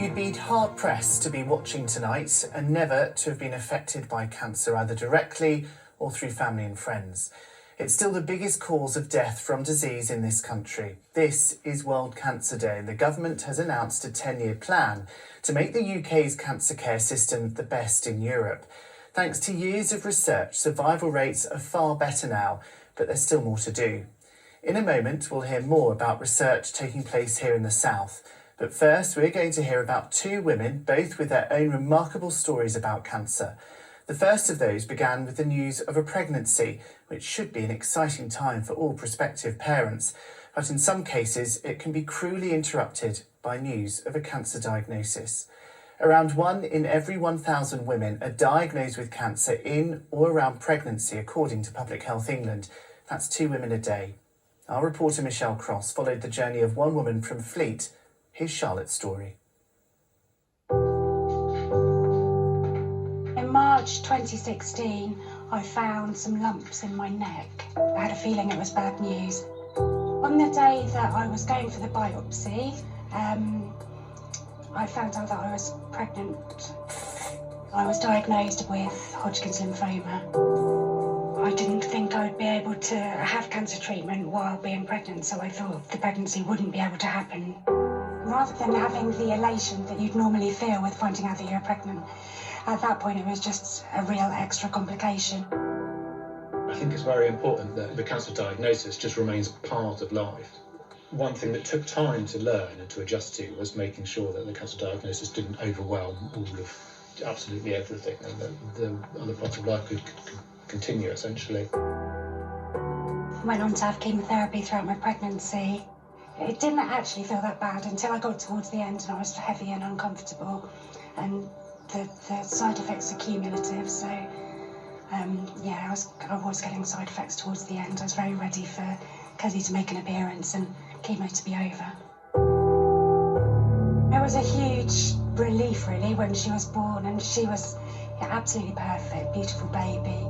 You'd be hard-pressed to be watching tonight and never to have been affected by cancer, either directly or through family and friends. It's still the biggest cause of death from disease in this country. This is World Cancer Day, and the government has announced a 10-year plan to make the UK's cancer care system the best in Europe. Thanks to years of research, survival rates are far better now, but there's still more to do. In a moment, we'll hear more about research taking place here in the South. But first, we're going to hear about two women, both with their own remarkable stories about cancer. The first of those began with the news of a pregnancy, which should be an exciting time for all prospective parents. But in some cases, it can be cruelly interrupted by news of a cancer diagnosis. Around 1 in every 1,000 women are diagnosed with cancer in or around pregnancy, according to Public Health England. That's 2 women a day. Our reporter Michelle Cross followed the journey of one woman from Fleet. Here's Charlotte's story. In March 2016, I found some lumps in my neck. I had a feeling it was bad news. On the day that I was going for the biopsy, I found out that I was pregnant. I was diagnosed with Hodgkin's lymphoma. I didn't think I would be able to have cancer treatment while being pregnant, so I thought the pregnancy wouldn't be able to happen. Rather than having the elation that you'd normally feel with finding out that you're pregnant, at that point it was just a real extra complication. I think it's very important that the cancer diagnosis just remains part of life. One thing that took time to learn and to adjust to was making sure that the cancer diagnosis didn't overwhelm all of absolutely everything, and that the other parts of life could continue, essentially. I went on to have chemotherapy throughout my pregnancy. It didn't actually feel that bad until I got towards the end and I was heavy and uncomfortable, and the side effects are cumulative, so I was getting side effects towards the end. I was very ready for Cuddy to make an appearance and chemo to be over. It was a huge relief really when she was born, and she was absolutely perfect, beautiful baby.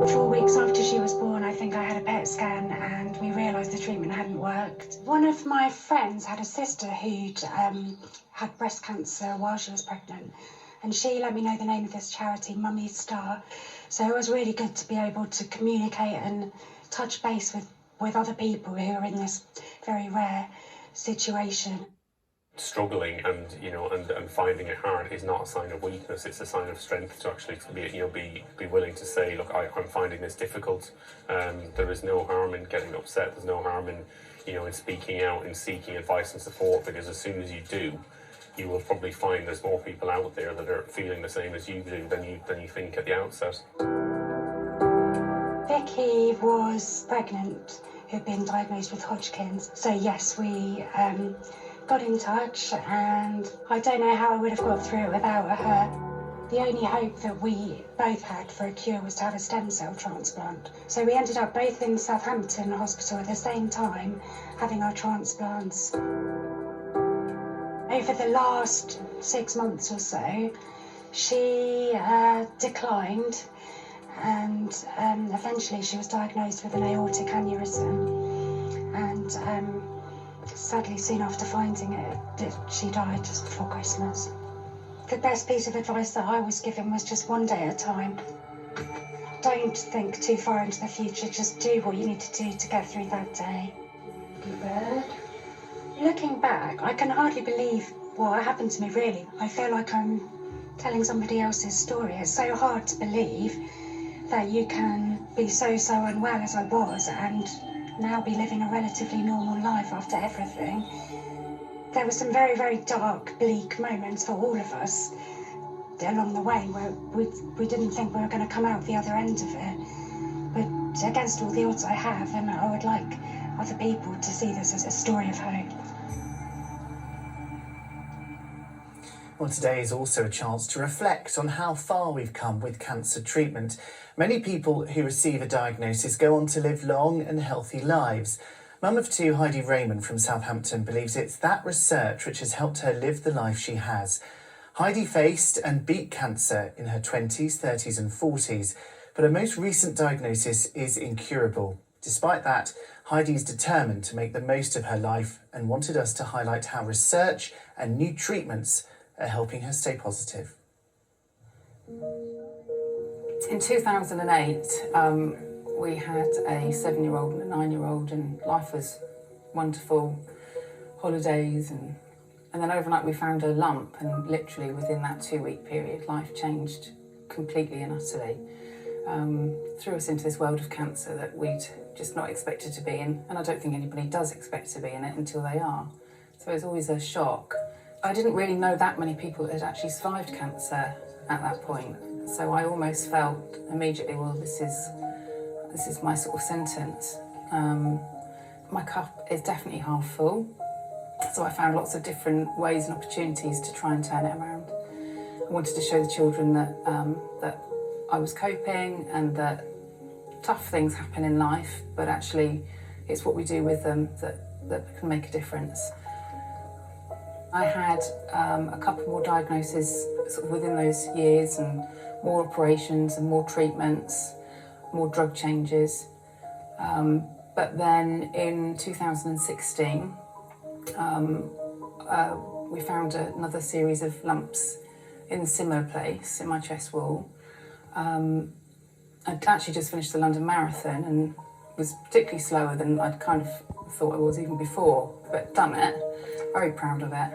4 weeks after she was born, I think I had a PET scan and we realised the treatment hadn't worked. One of my friends had a sister who'd had breast cancer while she was pregnant, and she let me know the name of this charity, Mummy's Star. So it was really good to be able to communicate and touch base with other people who are in this very rare situation. Struggling and finding it hard is not a sign of weakness. It's a sign of strength to actually be willing to say, look, I'm finding this difficult. There is no harm in getting upset. There's no harm in in speaking out and seeking advice and support, because as soon as you do, you will probably find there's more people out there that are feeling the same as you do than you think at the outset. Vicky was pregnant, who'd been diagnosed with Hodgkin's. So yes, we got in touch, and I don't know how I would have got through it without her. The only hope that we both had for a cure was to have a stem cell transplant. So we ended up both in Southampton hospital at the same time, having our transplants. Over the last 6 months or so, she declined, and eventually she was diagnosed with an aortic aneurysm, and sadly soon after finding it, she died just before Christmas. The best piece of advice that I was given was just one day at a time. Don't think too far into the future, just do what you need to do to get through that day. Bird. Looking back, I can hardly believe what happened to me, really. I feel like I'm telling somebody else's story. It's so hard to believe that you can be so unwell as I was and now be living a relatively normal life after everything. There were some very, very dark, bleak moments for all of us along the way where we didn't think we were going to come out the other end of it. But against all the odds I have, and I would like other people to see this as a story of hope. Well, today is also a chance to reflect on how far we've come with cancer treatment. Many people who receive a diagnosis go on to live long and healthy lives. Mum of 2 Heidi Raymond from Southampton believes it's that research which has helped her live the life she has. Heidi faced and beat cancer in her 20s, 30s and 40s, but her most recent diagnosis is incurable. Despite that, Heidi is determined to make the most of her life and wanted us to highlight how research and new treatments are helping her stay positive. In 2008, we had a 7-year-old and a 9-year-old, and life was wonderful, holidays, and then overnight we found a lump, and literally within that 2-week period, life changed completely and utterly. Threw us into this world of cancer that we'd just not expected to be in, and I don't think anybody does expect to be in it until they are. So it was always a shock. I didn't really know that many people that had actually survived cancer at that point, so I almost felt immediately, well, this is my sort of sentence. My cup is definitely half full, so I found lots of different ways and opportunities to try and turn it around. I wanted to show the children that that I was coping and that tough things happen in life, but actually it's what we do with them that can make a difference. I had a couple more diagnoses sort of within those years, and more operations and more treatments, more drug changes. But then in 2016, we found another series of lumps in a similar place in my chest wall. I'd actually just finished the London Marathon and was particularly slower than I'd kind of thought I was even before, but done it, very proud of it.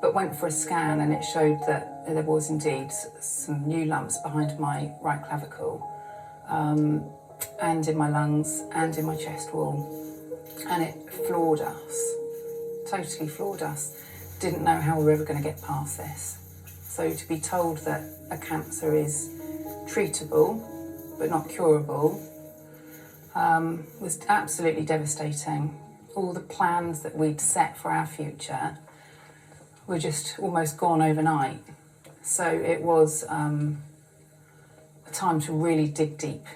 But went for a scan and it showed that there was indeed some new lumps behind my right clavicle, and in my lungs and in my chest wall. And it floored us, totally floored us. Didn't know how we were ever going to get past this. So to be told that a cancer is treatable but not curable was absolutely devastating. All the plans that we'd set for our future were just almost gone overnight. So it was a time to really dig deep.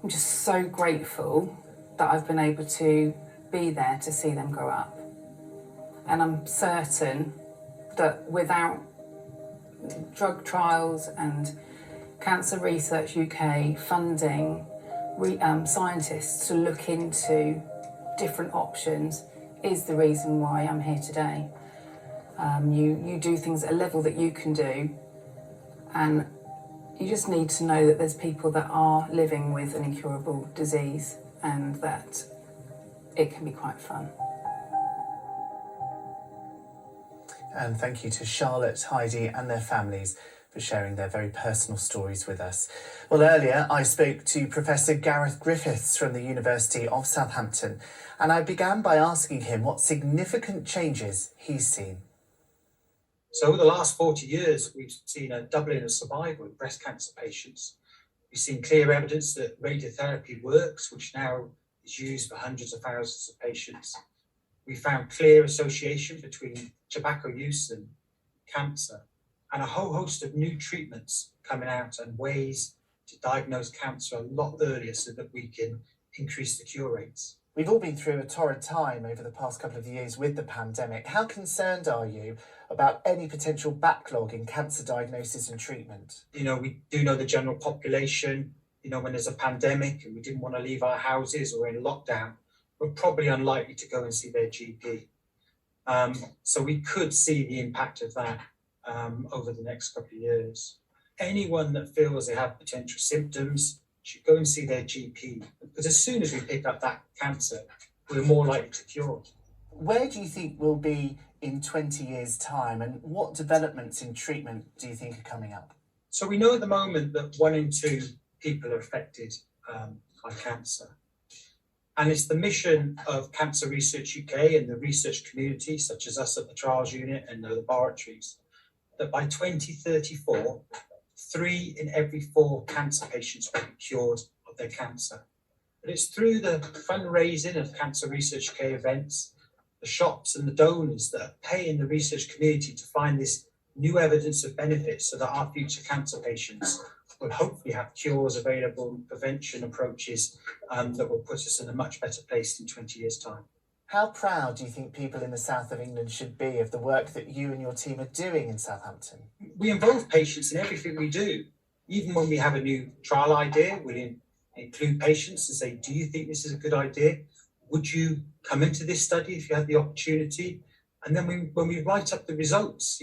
I'm just so grateful that I've been able to be there to see them grow up. And I'm certain that without drug trials and Cancer Research UK funding scientists to look into different options is the reason why I'm here today. You do things at a level that you can do, and you just need to know that there's people that are living with an incurable disease and that it can be quite fun. And thank you to Charlotte, Heidi and their families for sharing their very personal stories with us. Well, earlier I spoke to Professor Gareth Griffiths from the University of Southampton, and I began by asking him what significant changes he's seen. So over the last 40 years, we've seen a doubling of survival in breast cancer patients. We've seen clear evidence that radiotherapy works, which now is used for hundreds of thousands of patients. We found clear association between tobacco use and cancer, and a whole host of new treatments coming out and ways to diagnose cancer a lot earlier so that we can increase the cure rates. We've all been through a torrid time over the past couple of years with the pandemic. How concerned are you about any potential backlog in cancer diagnosis and treatment? You know, we do know the general population, you know, when there's a pandemic and we didn't want to leave our houses or in lockdown, we're probably unlikely to go and see their GP. So we could see the impact of that over the next couple of years. Anyone that feels they have potential symptoms should go and see their GP, because as soon as we pick up that cancer, we're more likely to cure. Where do you think we'll be in 20 years' time, and what developments in treatment do you think are coming up? So we know at the moment that 1 in 2 people are affected by cancer. And it's the mission of Cancer Research UK and the research community, such as us at the Trials Unit and the laboratories, that by 2034, 3 in every 4 cancer patients will be cured of their cancer. But it's through the fundraising of Cancer Research UK events, the shops and the donors that are paying the research community to find this new evidence of benefit so that our future cancer patients will hopefully have cures available and prevention approaches that will put us in a much better place in 20 years' time. How proud do you think people in the south of England should be of the work that you and your team are doing in Southampton? We involve patients in everything we do. Even when we have a new trial idea, we'll include patients and say, do you think this is a good idea? Would you come into this study if you had the opportunity? And then when we write up the results,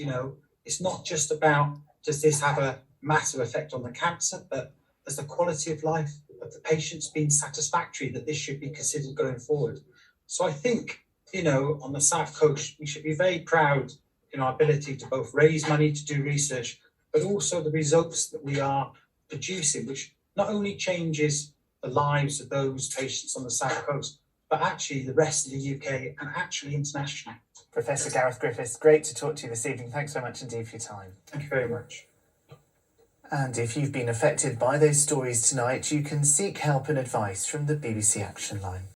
it's not just about, does this have a massive effect on the cancer, but has the quality of life of the patients been satisfactory, that this should be considered going forward? So I think, on the South Coast, we should be very proud in our ability to both raise money to do research, but also the results that we are producing, which not only changes the lives of those patients on the South Coast, but actually the rest of the UK and actually internationally. Professor Gareth Griffiths, great to talk to you this evening. Thanks so much indeed for your time. Thank you very much. And if you've been affected by those stories tonight, you can seek help and advice from the BBC Action Line.